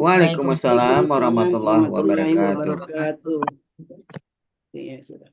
Waalaikumsalam Waalaikumsalam warahmatullahi warahmatullahi wabarakatuh. wabarakatuh. Ya, sudah.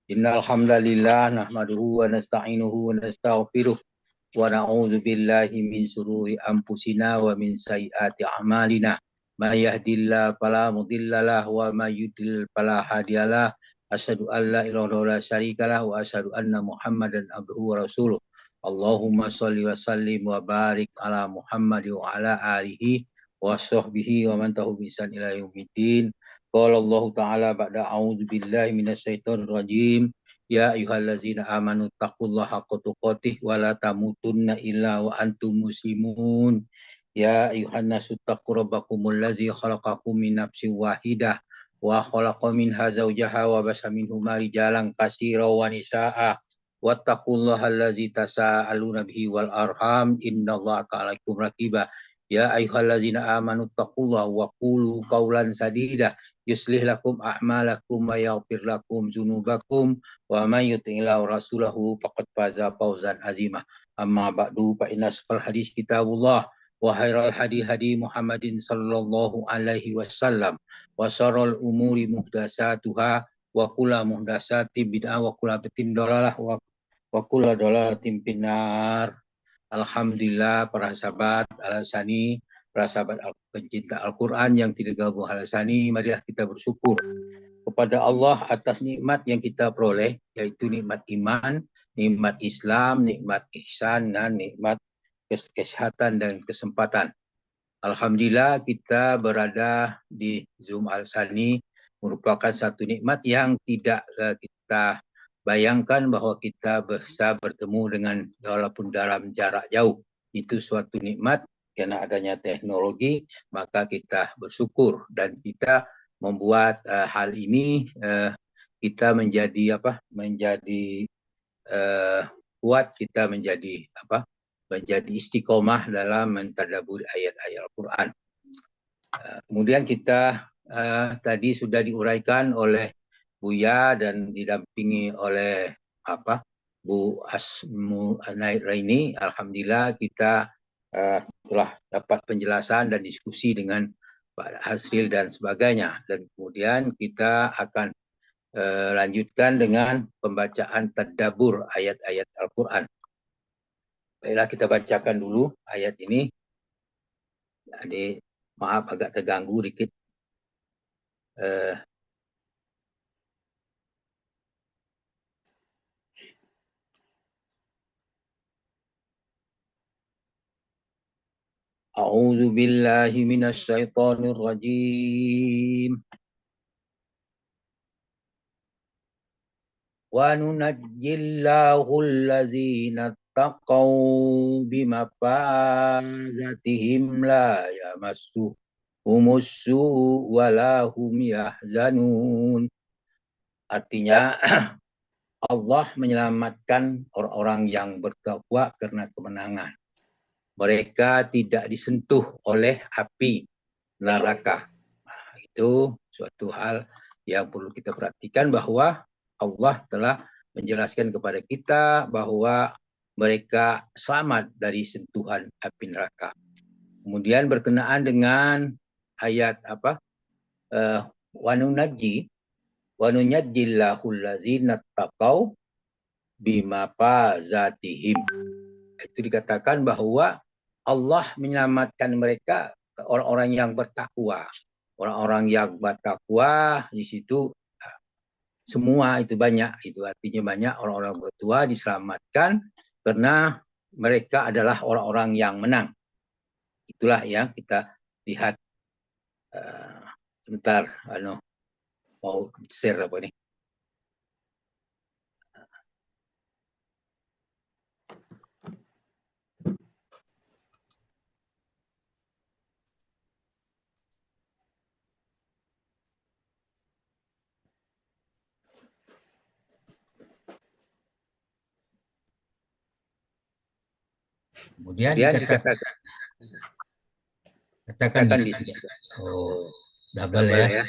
Innal hamdalillah nahmaduhu wa nasta'inuhu wa nastaghfiruh wa na'udzu billahi min shururi anfusina wa min sayyiati a'malina. May yahdihillahu fala mudhillalah wa may yudlil fala hadiyalah. Asyhadu an la ilaha illallah la syarikalah wa asyhadu anna Muhammadan abduhu wa rasuluh. Allahumma shalli wa sallim wa barik ala Muhammad wa ala alihi wa sahbihi wa man tabi'ahum bi ihsan ila yaumiddin. Qala Allah Ta'ala ba'da a'udzu billahi minasyaitonir rajim. Ya ayyuhallazina amanu taqullaha haqqa tuqatih wa la tamutunna illa wa antum muslimun. Ya ayyuhan nasu taqu rabbakumul ladzi khalaqakum min nafsin wahidah wa khalaqa minha zawjaha wa basa minhuma rijalan katsiran wa nisaa'a. Wattaqullaha allazi tasaaluna bihi wal arham innallaha kana 'alaikum raqiba. Ya ayyuhallazina amanu taqullaha wa qulu qawlan sadida yuslih lakum a'malakum wa yaghfir lakum dzunubakum wa may yuti'illah rasulahu faqad faza fawzan azimah. Amma ba'du fa inna asqal hadis kitabullah wa khairal hadi Muhammadin sallallahu alaihi wasallam wa syarrul umuri muhdatsatuha wa kullu muhdatsatin bid'ah wa kullu bid'atin dhalalah wa kullu dhalalatin finnar. Alhamdulillah para sahabat Al-Hassani, para sahabat pencinta Al-Quran yang tidak gabung Al-Hassani, marilah kita bersyukur kepada Allah atas nikmat yang kita peroleh, yaitu nikmat iman, nikmat Islam, nikmat ihsan, dan nikmat kesehatan dan kesempatan. Alhamdulillah kita berada di Zoom Al-Hassani merupakan satu nikmat yang tidak kita bayangkan bahwa kita bisa bertemu dengan walaupun dalam jarak jauh. Itu suatu nikmat karena adanya teknologi, maka kita bersyukur dan kita membuat hal ini kita menjadi kuat, kita menjadi menjadi istiqomah dalam mentadabburi ayat-ayat Al-Qur'an. Kemudian kita tadi sudah diuraikan oleh Buya dan didampingi oleh Bu Asmu Raini. Alhamdulillah kita telah dapat penjelasan dan diskusi dengan Pak Hasril dan sebagainya. Dan kemudian kita akan lanjutkan dengan pembacaan tadabbur ayat-ayat Al-Quran. Baiklah, kita bacakan dulu ayat ini. Jadi maaf agak terganggu dikit. A'udzu billahi minasyaitonir rajim. Wa nunajjillahu allazina taqaw bimafazatihim la yamassuhumus su' wa la hum yahzanun. Artinya Allah menyelamatkan orang-orang yang bertakwa karena kemenangan. Mereka tidak disentuh oleh api neraka. Nah, itu suatu hal yang perlu kita perhatikan bahwa Allah telah menjelaskan kepada kita bahwa mereka selamat dari sentuhan api neraka. Kemudian berkenaan dengan ayat wa nunajjillahu allazina taqaw bimafazatihim. Itu dikatakan bahwa Allah menyelamatkan mereka, orang-orang yang bertakwa. Orang-orang yang bertakwa di situ semua itu banyak, itu artinya banyak orang-orang bertakwa diselamatkan karena mereka adalah orang-orang yang menang. Itulah yang kita lihat. Sebentar, mau share apa nih? Kemudian katakan di sini. Oh, double ya.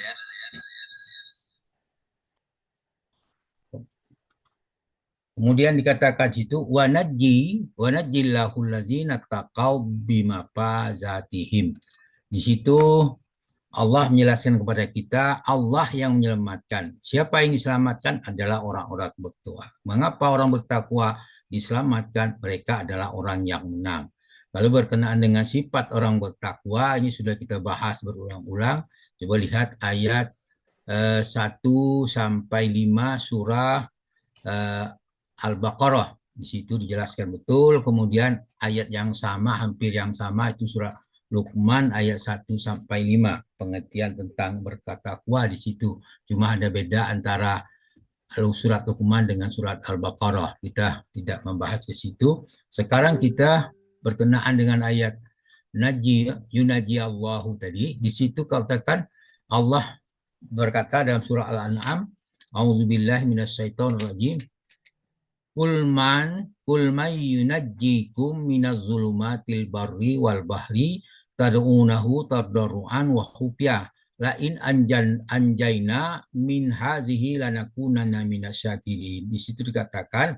Kemudian dikatakan situ wa najjillahu allazina taqaw bimafazatihim. Di situ Allah menjelaskan kepada kita, Allah yang menyelamatkan. Siapa yang diselamatkan adalah orang-orang bertakwa. Mengapa orang bertakwa diselamatkan? Mereka adalah orang yang menang. Lalu berkenaan dengan sifat orang bertakwa, ini sudah kita bahas berulang-ulang. Coba lihat ayat 1 sampai 5 surah Al-Baqarah. Di situ dijelaskan betul. Kemudian ayat yang sama, hampir yang sama, itu surah Luqman ayat 1 sampai 5. Pengertian tentang bertakwa di situ. Cuma ada beda antara surat Luqman dengan surat Al-Baqarah. Kita tidak membahas ke situ. Sekarang kita berkenaan dengan ayat yunaji Allahu tadi. Di situ katakan Allah berkata dalam surah Al-An'am, A'udzubillahi minasyaitonirrajim. Kulman yunajjikum minaz zulumatil barri wal bahri tad'unahu tadarruan wa khufya la in anjayna min hazihi lanakunanna minasyakirin. Di situ dikatakan,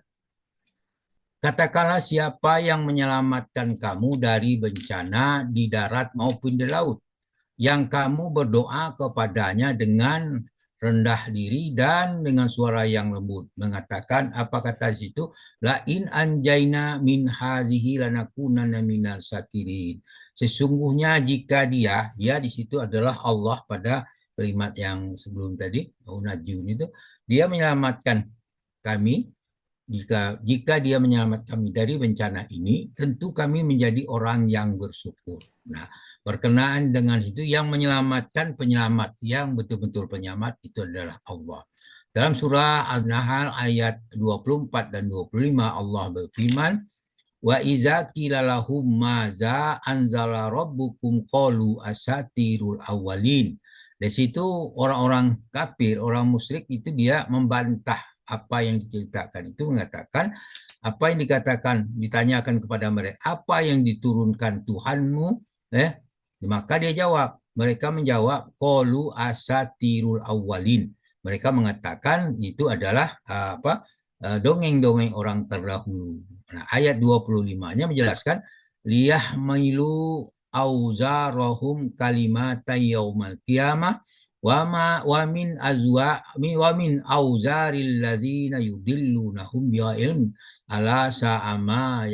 katakanlah siapa yang menyelamatkan kamu dari bencana di darat maupun di laut, yang kamu berdoa kepadanya dengan rendah diri dan dengan suara yang lembut, mengatakan, apa kata di situ, la in anjaina min hazihi lanakunanna minal syakirin. Sesungguhnya jika dia di situ adalah Allah pada kalimat yang sebelum tadi, unajun itu, dia menyelamatkan kami. Jika dia menyelamatkan kami dari bencana ini, tentu kami menjadi orang yang bersyukur. Nah, berkenaan dengan itu, yang menyelamatkan penyelamat, yang betul-betul penyelamat itu adalah Allah. Dalam surah An-Nahl ayat 24 dan 25 Allah berfirman, wa iza qila lahum maza anzala rabbukum qalu asatirul awwalin. Di situ orang-orang kafir, orang musyrik itu dia membantah apa yang diceritakan, itu mengatakan apa yang dikatakan, ditanyakan kepada mereka, apa yang diturunkan Tuhanmu, maka dia jawab, mereka menjawab, qalu asatirul awwalin. Mereka mengatakan itu adalah dongeng-dongeng orang terdahulu. Nah, ayat 25-nya menjelaskan, liyahmilu auzarahum kalimatan yaumal qiyamah wa min auzaril ladzina yudillunahum bi ilm ala sa'ama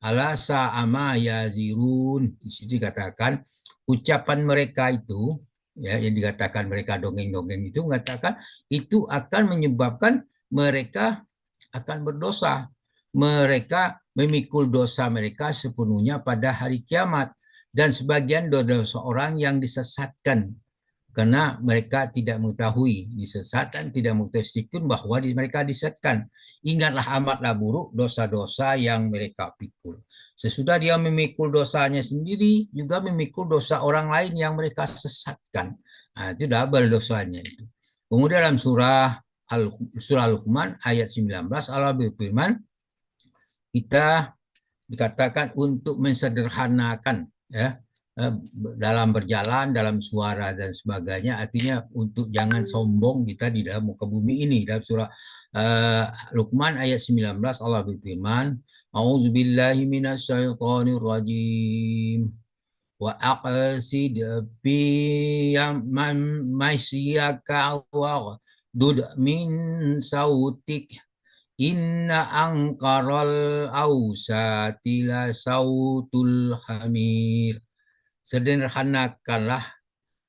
ala sa'ama yazirun. Di situ dikatakan ucapan mereka itu, ya, yang dikatakan mereka dongeng-dongeng itu, mengatakan itu akan menyebabkan mereka akan berdosa. Mereka memikul dosa mereka sepenuhnya pada hari kiamat. Dan sebagian dosa orang yang disesatkan karena mereka tidak mengetahui disesatkan, tidak mengetahui bahwa mereka disesatkan. Ingatlah amatlah buruk dosa-dosa yang mereka pikul. Sesudah dia memikul dosanya sendiri, juga memikul dosa orang lain yang mereka sesatkan. Nah, itu double dosanya itu. Kemudian dalam surah Luqman ayat 19 Allah berfirman, kita dikatakan untuk mensederhanakan, ya, dalam berjalan, dalam suara dan sebagainya, artinya untuk jangan sombong kita di dalam muka bumi ini. Dalam surah Luqman ayat 19 Allah berfirman, A'udzubillahi minasyaitonir rajim wa aqsid bi man masyaka wa dud min sautik inna angkaral ausati la sautul hamir. Sederhanakanlah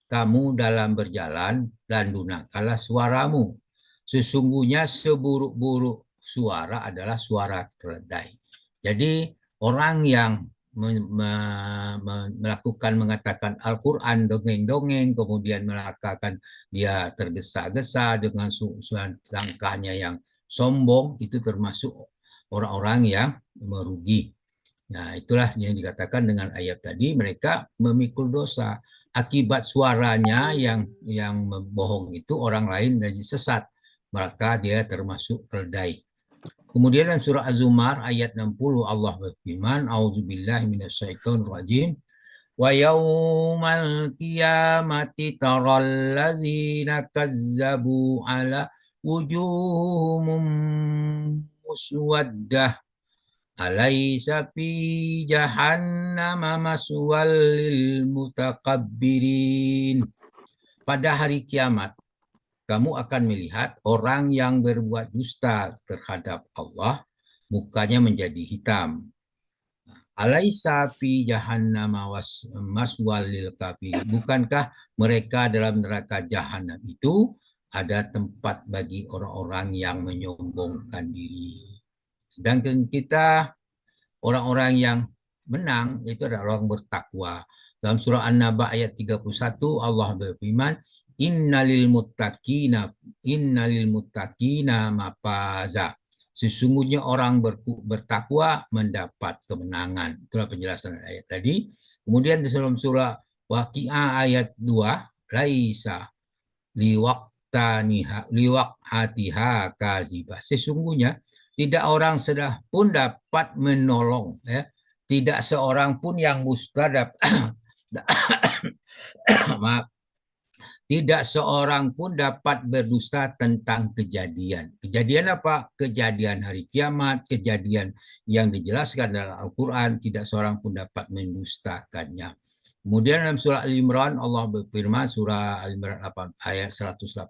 kamu dalam berjalan dan lunakanlah suaramu. Sesungguhnya seburuk-buruk suara adalah suara keledai. Jadi orang yang mengatakan Al-Quran dongeng-dongeng, kemudian mengatakan dia tergesa-gesa dengan langkahnya yang sombong, itu termasuk orang-orang yang merugi. Nah, itulah yang dikatakan dengan ayat tadi, mereka memikul dosa. Akibat suaranya yang bohong itu orang lain jadi sesat, maka dia termasuk keledai. Kemudian dalam surah Az-Zumar ayat 60 Allah berfirman, A'udzubillahi minasyaitonirrajim. Wa yaumal qiyamati taral ladzina kazzabu ala wujuhum muswaddah Alaysa fi jahannama maswal lil mutakabbirin. Pada hari kiamat, kamu akan melihat orang yang berbuat dusta terhadap Allah, mukanya menjadi hitam. Alaysa fi jahannama maswal lil kafirin. Bukankah mereka dalam neraka jahanam itu ada tempat bagi orang-orang yang menyombongkan diri. Sedangkan kita orang-orang yang menang itu adalah orang bertakwa. Dalam surah An-Naba ayat 31 Allah berfirman, innalil muttaqina mafaza. Sesungguhnya orang bertakwa mendapat kemenangan. Itulah penjelasan ayat tadi. Kemudian di dalam surah Waqi'ah ayat 2, laisa liwaqatiha kazibah. Sesungguhnya tidak orang sudah pun dapat menolong, ya. Tidak seorang pun yang mustadab maaf, tidak seorang pun dapat berdusta tentang kejadian. Kejadian apa? Kejadian hari kiamat, kejadian yang dijelaskan dalam Al-Quran, tidak seorang pun dapat mendustakannya. Kemudian dalam surah Al-Imran Allah berfirman, surah Al-Imran ayat 188,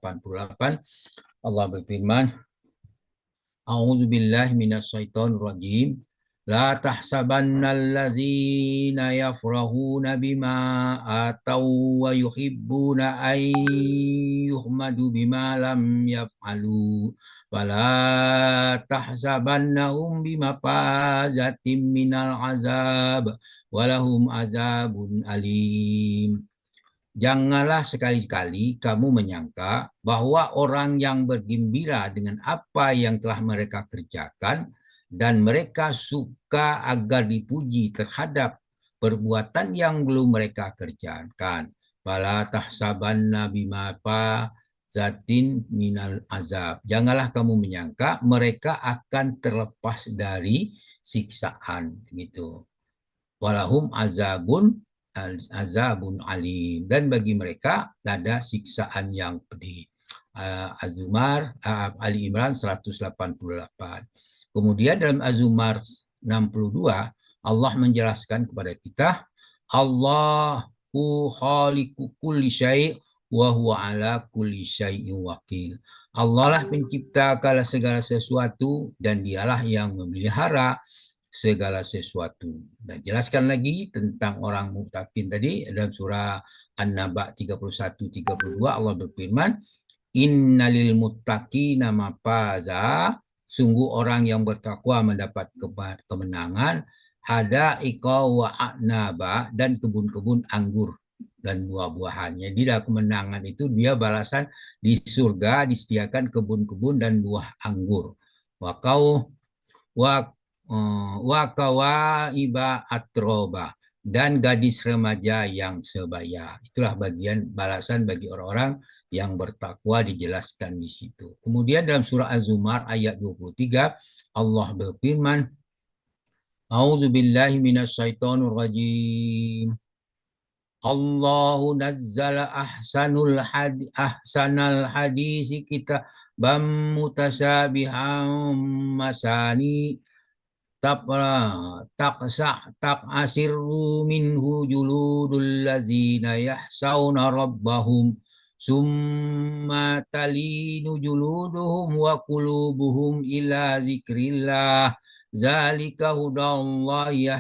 Allah berfirman, A'udzu billahi minasyaitonir rajim. La tahsabannal ladzina yafrahuna bima ataw wa yuhibbuna ay yuhmadu bima lam yaf'alu. Wala tahsabannahum bimafazatim minal azab walahum azabun alim. Janganlah sekali-kali kamu menyangka bahwa orang yang bergembira dengan apa yang telah mereka kerjakan dan mereka suka agar dipuji terhadap perbuatan yang belum mereka kerjakan. Fala tahsabanna bima zatin minal azab. Janganlah kamu menyangka mereka akan terlepas dari siksaan gitu. Walahum azabun alim, dan bagi mereka ada siksaan yang pedih. Az-Zumar Ali Imran 188. Kemudian dalam Az-Zumar 62 Allah menjelaskan kepada kita, Allahu khaliqu kulli syai' wa huwa ala kulli syai'in wakil. Allah lah pencipta segala sesuatu dan dialah yang memelihara segala sesuatu. Dan jelaskan lagi tentang orang muttaqin tadi dalam surah An-Naba 31-32 Allah berfirman, innalil muttaqina mafaza, sungguh orang yang bertakwa mendapat kemenangan, hadaiqa wa a'naba, dan kebun-kebun anggur dan buah-buahannya. Di dalam kemenangan itu dia balasan di surga disediakan kebun-kebun dan buah anggur. Wakawaiba atroba, dan gadis remaja yang sebaya. Itulah bagian balasan bagi orang-orang yang bertakwa, dijelaskan di situ. Kemudian dalam surah Az-Zumar ayat 23 Allah berfirman, A'udzu billahi minasyaitonir rajim. Allahu nazzala ahsanal hadisi kitabam mutasabihan masani taqsa'asiru minhu juludul ladzina yahsauna rabbahum summa talinu juluduhum wa qulubuhum ila zikrillah zalika hudallahi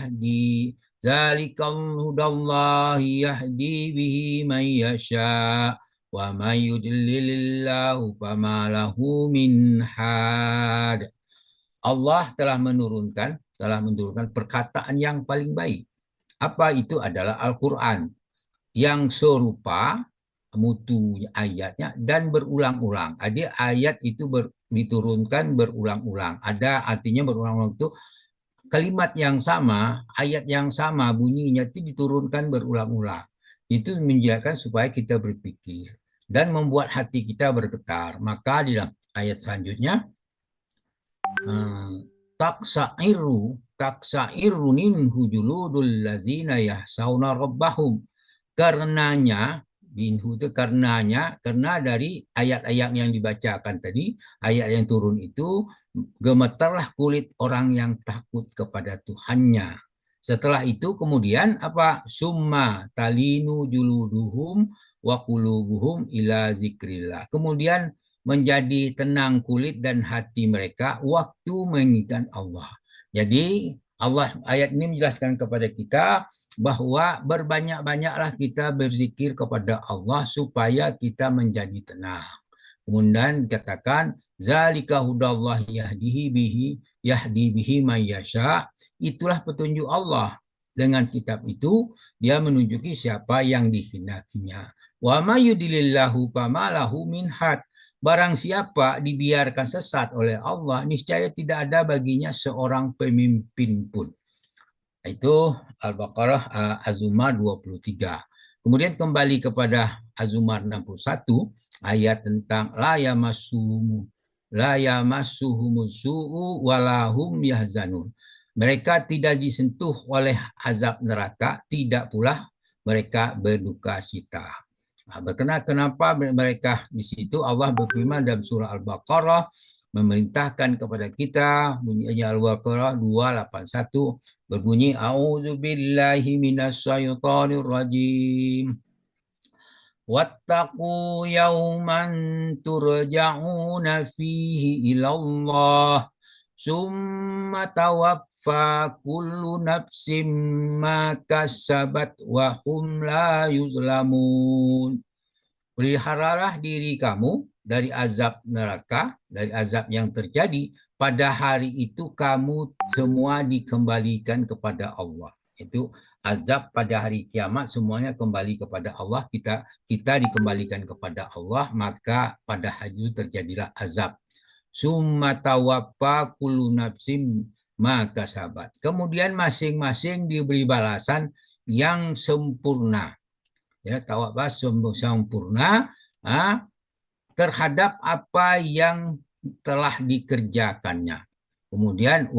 yahdi bihi man yasha wa may yudlilillahu fama lahu min had. Allah telah menurunkan perkataan yang paling baik. Apa itu? Adalah Al-Quran yang serupa mutu ayatnya dan berulang-ulang. Ada ayat itu diturunkan berulang-ulang. Ada artinya berulang-ulang itu kalimat yang sama, ayat yang sama bunyinya itu diturunkan berulang-ulang. Itu menjadikan supaya kita berpikir dan membuat hati kita bergetar. Maka di dalam ayat selanjutnya, taksairu minhu juludul lazina yahsauna rabbahum. Karenanya, minhu itu karena dari ayat-ayat yang dibacakan tadi, ayat yang turun itu gemetarlah kulit orang yang takut kepada Tuhannya. Setelah itu kemudian apa? Summa talinu juluduhum wa qulubuhum ila zikrillah. Kemudian menjadi tenang kulit dan hati mereka waktu mengingat Allah. Jadi Allah ayat ini menjelaskan kepada kita bahwa berbanyak-banyaklah kita berzikir kepada Allah supaya kita menjadi tenang. Kemudian dikatakan zalika hudallahi yahdi bihi may yasha. Itulah petunjuk Allah. Dengan kitab itu dia menunjuki siapa yang dikehendakinya. Wa may yudlilillahu fama lahu min had. Barang siapa dibiarkan sesat oleh Allah, niscaya tidak ada baginya seorang pemimpin pun. Itu Al-Baqarah Az-Zumar 23. Kemudian kembali kepada Az-Zumar 61, ayat tentang la yamassuhumus su'u walahum yahzanun. Mereka tidak disentuh oleh azab neraka, tidak pula mereka berduka cita. Kenapa mereka di situ? Allah berfirman dalam surah Al-Baqarah memerintahkan kepada kita, bunyinya Al-Baqarah 281 berbunyi a'udzubillahi minasyaitonir rajim. Wattaqu yawman turja'una fihi ilallah summa tawaffa kullu nafsim ma kasabat wa hum la yuzlamun. Peliharalah diri kamu dari azab neraka, dari azab yang terjadi pada hari itu kamu semua dikembalikan kepada Allah. Itu azab pada hari kiamat semuanya kembali kepada Allah, kita dikembalikan kepada Allah, maka pada hari itu terjadilah azab. Summa tawaffa kullu nafsim ma kasabat. Kemudian masing-masing diberi balasan yang sempurna. Ya, tawaffa sempurna terhadap apa yang telah dikerjakannya. Kemudian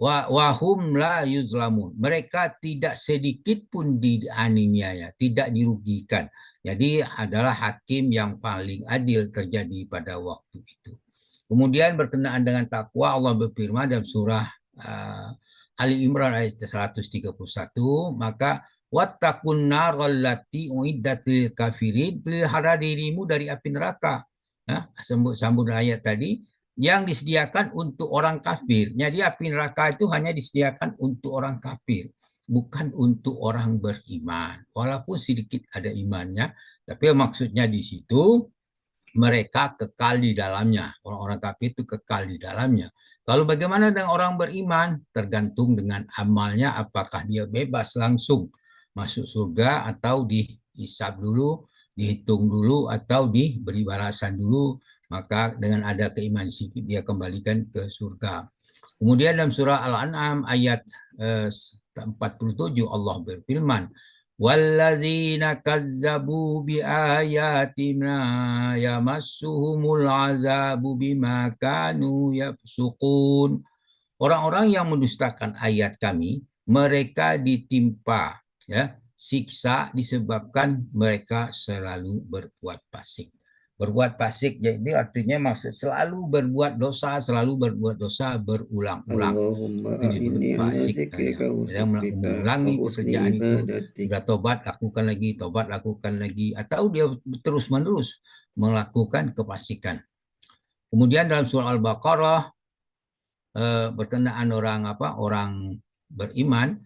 wahum la yuzlamun. Mereka tidak sedikit pun dianiaya, tidak dirugikan. Jadi adalah hakim yang paling adil terjadi pada waktu itu. Kemudian berkenaan dengan takwa, Allah berfirman dalam surah Ali Imran ayat 131, maka wattaqun naral lati uiddat lil kafirin, pelihara dirimu dari api neraka. Sambung ayat tadi, yang disediakan untuk orang kafir. Jadi api neraka itu hanya disediakan untuk orang kafir, bukan untuk orang beriman. Walaupun sedikit ada imannya, tapi maksudnya di situ mereka kekal di dalamnya. Orang-orang kafir itu kekal di dalamnya. Kalau bagaimana dengan orang beriman? Tergantung dengan amalnya, apakah dia bebas langsung masuk surga atau dihisab dulu, dihitung dulu, atau diberi balasan dulu. Maka dengan ada keimanan sedikit dia kembalikan ke surga. Kemudian dalam surah Al-An'am ayat 47 Allah berfirman, wallazina kazzabu biayatina yamassuhumul azabu bima kanu yafsukun. Orang-orang yang mendustakan ayat kami, mereka ditimpa siksa disebabkan mereka selalu berbuat fasik. Berbuat fasik jadi artinya maksud selalu berbuat dosa berulang-ulang. Itu disebut fasik. Yang mengulangi pekerjaan itu, sudah tobat lakukan lagi, atau dia terus-menerus melakukan kefasikan. Kemudian dalam surah Al-Baqarah berkenaan orang beriman,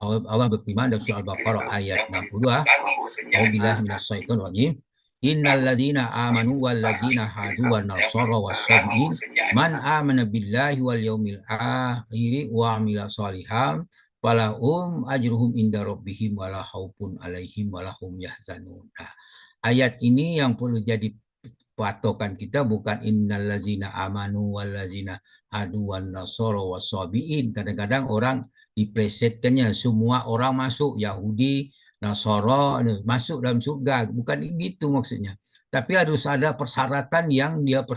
Allah berfirman dalam surah Al-Baqarah ayat 62, A'udzubillahi minasyaitonir rajim. Innal ladzina amanu wal ladzina hadu wan nasara was-sabiin man amana billahi wal yaumil akhir wa amila shalihan falahum ajruhum inda rabbihim wala khaufun alaihim wala hum yahzanun. Nah, ayat ini yang perlu jadi patokan kita bukan innal ladzina amanu wal ladzina hadu wan nasara was-sabiin. Kadang-kadang orang diplesetkannya semua orang masuk, Yahudi, Nasara masuk dalam surga. Bukan begitu maksudnya. Tapi harus ada persyaratan yang dia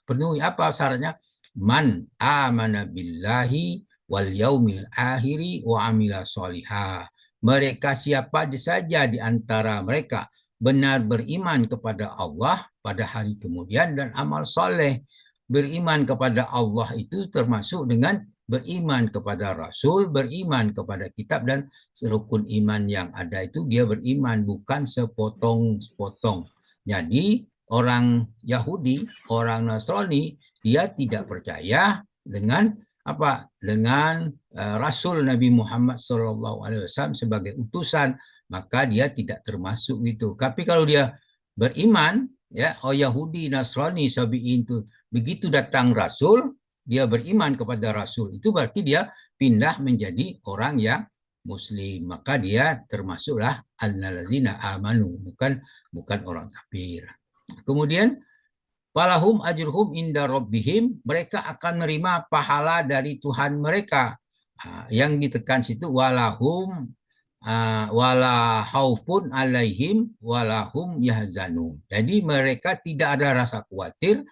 penuhi. Apa syaratnya? Man amana billahi wal yaumil akhiri wa amila sholihah. Mereka siapa saja di antara mereka benar beriman kepada Allah pada hari kemudian dan amal soleh. Beriman kepada Allah itu termasuk dengan beriman kepada Rasul, beriman kepada kitab, dan rukun iman yang ada itu dia beriman, bukan sepotong-sepotong. Jadi orang Yahudi, orang Nasrani, dia tidak percaya dengan apa? Dengan Rasul Nabi Muhammad SAW sebagai utusan, maka dia tidak termasuk itu. Tapi kalau dia beriman, ya, Yahudi, Nasrani, Sabi'in itu begitu datang Rasul, dia beriman kepada Rasul, itu berarti dia pindah menjadi orang yang Muslim, maka dia termasuklah allazina amanu, bukan orang kafir. Kemudian falahum ajruhum inda rabbihim, mereka akan menerima pahala dari Tuhan mereka. Yang ditekan situ walahum wala haufun alaihim walahum yahzanun. Jadi mereka tidak ada rasa khawatir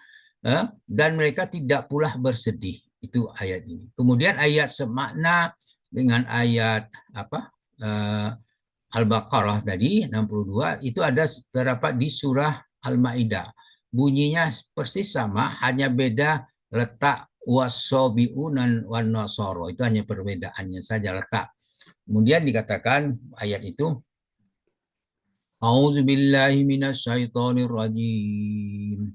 dan mereka tidak pula bersedih. Itu ayat ini. Kemudian ayat semakna dengan ayat Al-Baqarah tadi 62 itu ada terdapat di surah Al-Maidah. Bunyinya persis sama, hanya beda letak wasobiunan wan nasoro, itu hanya perbedaannya saja letak. Kemudian dikatakan ayat itu A'udzubillahi minasyaitonirrajim.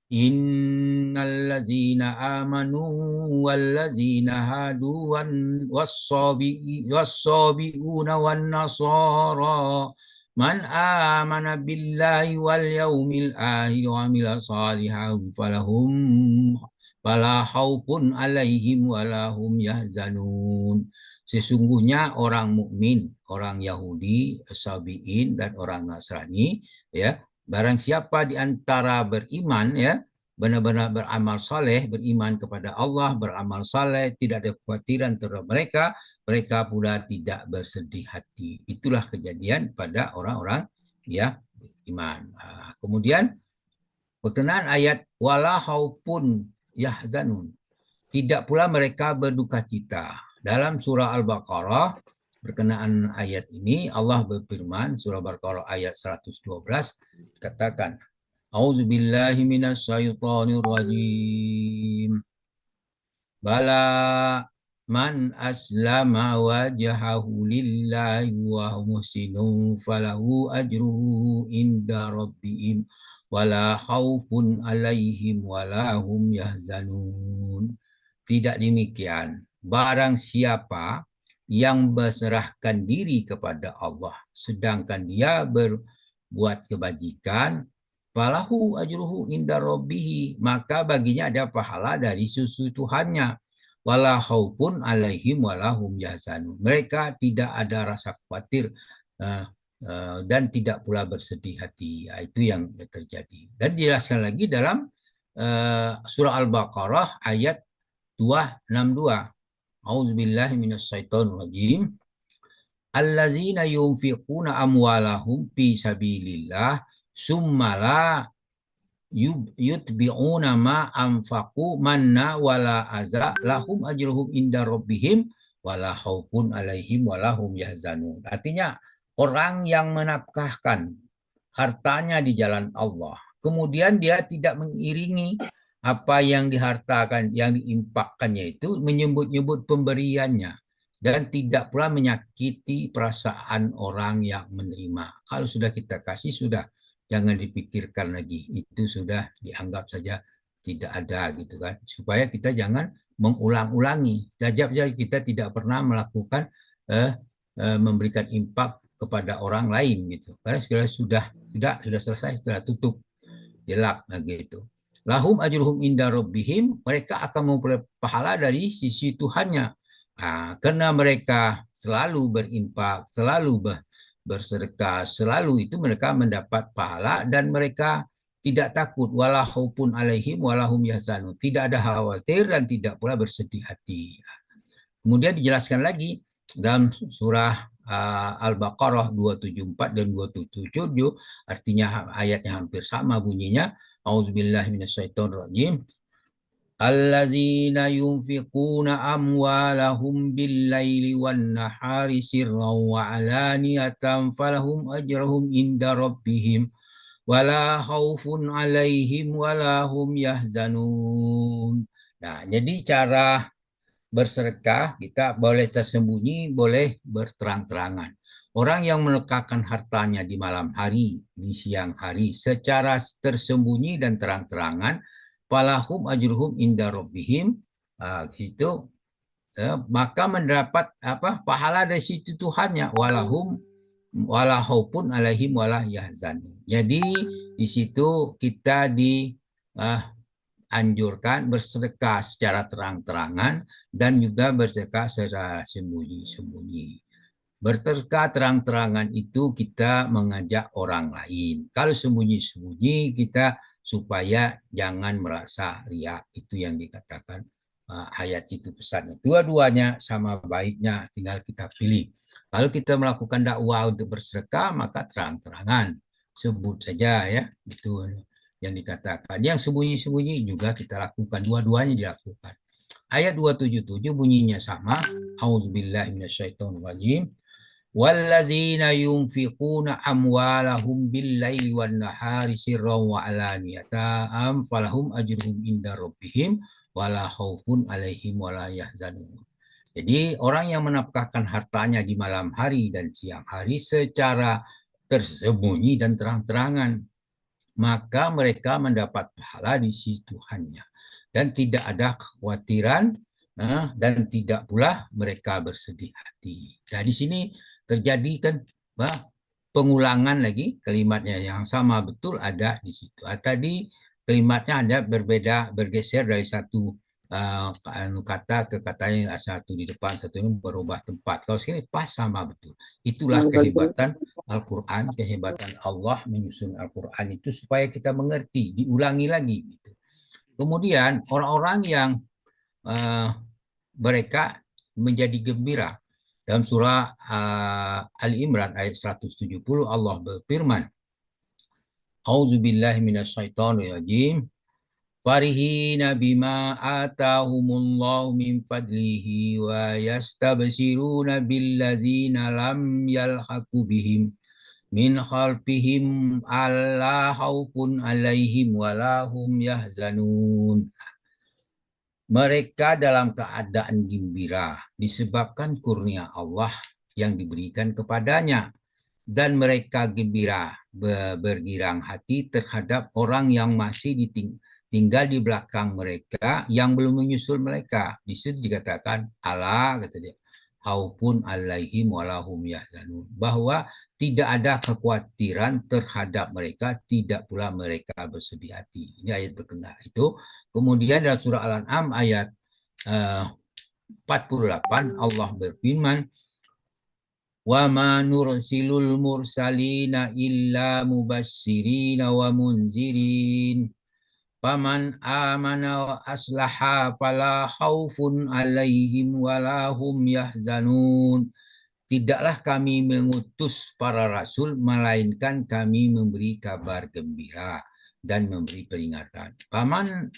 Innallazina amanu wallazina hadu wassabiuna wan nasara man amana billahi wal yaumil akhir wa amila salihan fala khaufun alaihim wala hum yahzanun. Sesungguhnya orang mukmin, orang Yahudi, Sabi'in, dan orang Nasrani, ya, barang siapa di antara beriman, ya, benar-benar beramal saleh, beriman kepada Allah, beramal saleh, tidak ada kekhawatiran terhadap mereka, mereka pula tidak bersedih hati. Itulah kejadian pada orang-orang ya iman. Kemudian berkenaan ayat wala haupun yahzanun, tidak pula mereka berduka cita. Dalam surah Al-Baqarah berkenaan ayat ini Allah berfirman, surah Al-Baqarah ayat 112 katakan A'udzubillahi minasyaitonirrajim. Bala man aslama wajhahu lillahi wa muhsinun falahu ajruhu inda rabbihim wala khaufun alaihim wala hum yahzanun. Tidak demikian. Barang siapa yang berserahkan diri kepada Allah sedangkan dia berbuat kebajikan, falahu ajruhu inda rabbihi, maka baginya ada pahala dari sisi Tuhannya. Wala khaufun alaihim wala hum yahzanun. Mereka tidak ada rasa khawatir dan tidak pula bersedih hati. Itu yang terjadi. Dan dijelaskan lagi dalam surah Al-Baqarah ayat 262. A'udzubillahi minasyaitonirrajim. Allazina yunfiquna amwalahum fi sabilillah summa la yutbi'una ma anfaqu manna wala aza lahum ajruhum inda rabbihim wala khaufun alaihim wala hum yahzanun. Artinya orang yang menafkahkan hartanya di jalan Allah, kemudian dia tidak mengiringi apa yang dihartakan, yang diinfakkannya itu menyebut-nyebut pemberiannya dan tidak pula menyakiti perasaan orang yang menerima. Kalau sudah kita kasih, sudah, jangan dipikirkan lagi, itu sudah dianggap saja tidak ada gitu kan, supaya kita jangan mengulang-ulangi. Saja kita tidak pernah melakukan memberikan infak kepada orang lain gitu, karena sudah selesai, sudah tutup, jelak gitu. Lahum ajruhum inda rabbihim, mereka akan memperoleh pahala dari sisi Tuhannya. Karena mereka selalu berinfak, selalu bersedekah, selalu itu mereka mendapat pahala dan mereka tidak takut, wala khaufun alaihim wala hum yahzanun, tidak ada khawatir dan tidak pula bersedih hati. Kemudian dijelaskan lagi dalam surah Al-Baqarah 274 dan 277, artinya ayatnya hampir sama bunyinya. A'udzubillahi minasyaitonirrajim. Allazina yunfiquna amwalahum bil-laili wan-nahari sirran wa alaniyatan falahum ajruhum inda rabbihim wala khaufun alaihim wala hum yahzanun. Nah, jadi cara bersedekah kita boleh tersembunyi, boleh berterang-terangan. Orang yang menekakkan hartanya di malam hari, di siang hari, secara tersembunyi dan terang-terangan, falahum ajruhum inda rabbihim, gitu, maka mendapat pahala dari situ Tuhannya, wala khaufun alaihim wala yahzanun. Jadi di situ kita dianjurkan bersedekah secara terang-terangan dan juga bersedekah secara sembunyi-sembunyi. Bersedekah terang-terangan itu kita mengajak orang lain. Kalau sembunyi-sembunyi kita supaya jangan merasa riak. Itu yang dikatakan ayat itu pesannya. Dua-duanya sama baiknya, tinggal kita pilih. Kalau kita melakukan dakwah untuk bersedekah maka terang-terangan. Sebut saja ya, itu yang dikatakan. Yang sembunyi-sembunyi juga kita lakukan. Dua-duanya dilakukan. Ayat 277 bunyinya sama. Auzubillahi minasyaitonirrajim. Wallazina yunfiquna amwalahum bil-laili wan-nahari sirran wa alaniyatan falahum ajruhum inda rabbihim wala khaufun alaihim wala yahzanun. Jadi orang yang menafkahkan hartanya di malam hari dan siang hari secara tersembunyi dan terang-terangan, maka mereka mendapat pahala di sisi Tuhannya dan tidak ada kekhawatiran dan tidak pula mereka bersedih hati. Nah, di sini terjadi kan pengulangan lagi kalimatnya yang sama betul ada di situ. Tadi kalimatnya ada berbeda, bergeser dari satu kata ke katanya, satu di depan, satu ini berubah tempat. Kalau sini pas sama betul. Itulah kehebatan Al-Quran, kehebatan Allah menyusun Al-Quran itu supaya kita mengerti, diulangi lagi. Gitu. Kemudian orang-orang yang mereka menjadi gembira. Dalam surah Al-Imran ayat 170 Allah berfirman, A'udzubillahi minasyaitonirrajim. Farihina bima atahumullahu min fadlihi wa yastabsiruna billazina lam yalhaqu bihim min khalfihim alla khaufun alaihim wala hum yahzanun. Mereka dalam keadaan gembira disebabkan kurnia Allah yang diberikan kepadanya. Dan mereka gembira bergirang hati terhadap orang yang masih tinggal di belakang mereka yang belum menyusul mereka. Di situ dikatakan Allah, kata dia, haupun alaihim walahum yahzanun, bahwa tidak ada kekhawatiran terhadap mereka, tidak pula mereka bersedih hati. Ini ayat berkenaan itu. Kemudian dalam surah Al-An'am ayat 48 Allah berfirman, wa ma nursilul mursalina illa mubasyirina wa munzirin faman amana wa aslaha fala khaufun alaihim wala hum yahzanun. Tidaklah kami mengutus para rasul melainkan kami memberi kabar gembira dan memberi peringatan. Faman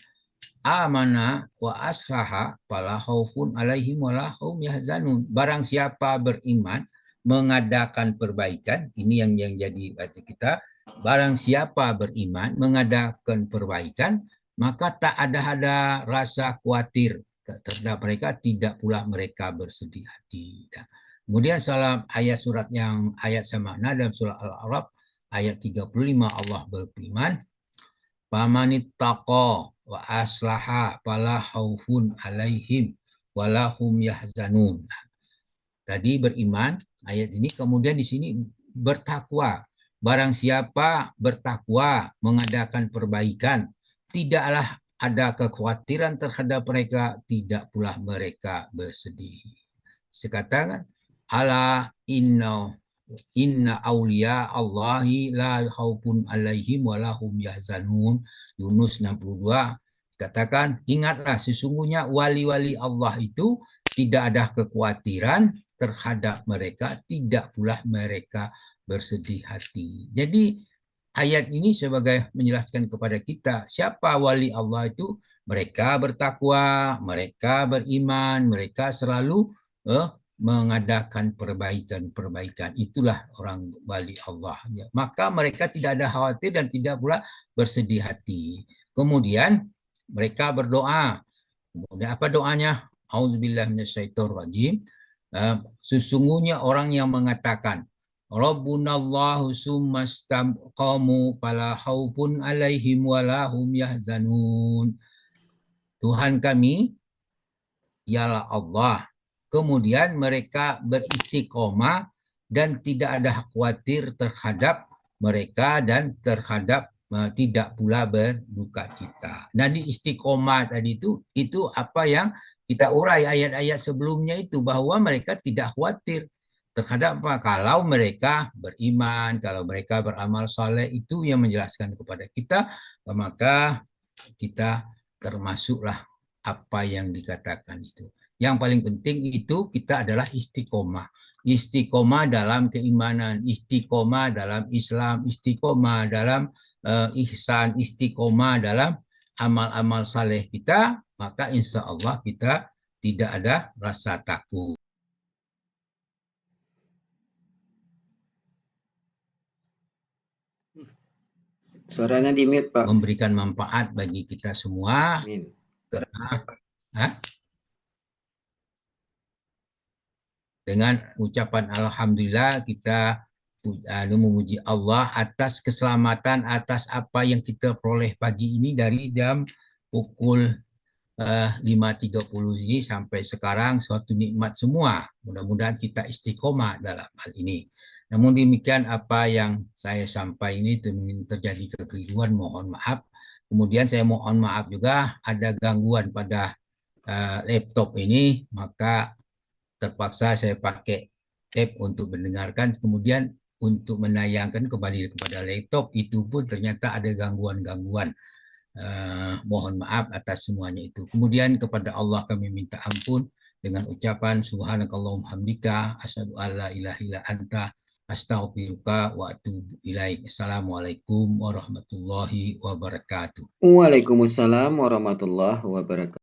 amana wa aslaha fala khaufun alaihim wala hum yahzanun. Barang siapa beriman mengadakan perbaikan, ini yang jadi baca kita, barang siapa beriman mengadakan perbaikan, maka tak ada rasa khawatir terhadap mereka, tidak pula mereka bersedih hati. Kemudian salam ayat surat yang ayat samana dalam surah Al-A'raf ayat 35 Allah berfirman, "Famanittaqa wa aslaha fala khaufun alaihim wala hum yahzanun." Tadi beriman ayat ini, kemudian di sini bertakwa. Barang siapa bertakwa mengadakan perbaikan, tidaklah ada kekhawatiran terhadap mereka, tidak pula mereka bersedih. Sekatakan ala inna awliya Allahi la khaufun alaihim wa lahum yahzanun. Yunus 62 katakan, ingatlah sesungguhnya wali-wali Allah itu tidak ada kekhawatiran terhadap mereka, tidak pula mereka bersedih hati. Jadi ayat ini sebagai menjelaskan kepada kita siapa wali Allah itu. Mereka bertakwa, mereka beriman, mereka selalu mengadakan perbaikan-perbaikan. Itulah orang wali Allah. Ya. Maka mereka tidak ada khawatir dan tidak pula bersedih hati. Kemudian mereka berdoa. Kemudian apa doanya? Auzubillahi minasyaitonirrajim. Sesungguhnya orang yang mengatakan Rabbunallahu summastamqamu fala khaufun alaihim wala hum yahzanun. Tuhan kami ialah Allah. Kemudian mereka beristiqomah dan tidak ada khawatir terhadap mereka dan terhadap tidak pula berduka cita. Dan di istiqomah tadi itu apa yang kita urai ayat-ayat sebelumnya itu, bahwa mereka tidak khawatir terhadap apa? Kalau mereka beriman, kalau mereka beramal saleh, itu yang menjelaskan kepada kita, maka kita termasuklah apa yang dikatakan itu. Yang paling penting itu kita adalah istiqomah. Istiqomah dalam keimanan, istiqomah dalam Islam, istiqomah dalam ihsan, istiqomah dalam amal-amal saleh kita, maka insya Allah kita tidak ada rasa takut. Suaranya di mute, Pak. Memberikan manfaat bagi kita semua. Amin. Dengan ucapan Alhamdulillah kita memuji Allah atas keselamatan, atas apa yang kita peroleh pagi ini dari jam pukul 5.30 ini sampai sekarang, suatu nikmat semua. Mudah-mudahan kita istiqomah dalam hal ini. Namun demikian apa yang saya sampaikan ini terjadi kekeliruan, mohon maaf. Kemudian saya mohon maaf juga ada gangguan pada laptop ini, maka terpaksa saya pakai tab untuk mendengarkan, kemudian untuk menayangkan kembali kepada laptop itu pun ternyata ada gangguan-gangguan. Mohon maaf atas semuanya itu. Kemudian kepada Allah kami minta ampun dengan ucapan subhanakallahumma hamdika asyhadu alla ilaha illa anta astaghfiruka wa atubu ilaik. Assalamualaikum warahmatullahi wabarakatuh. Waalaikumsalam warahmatullahi wabarakatuh.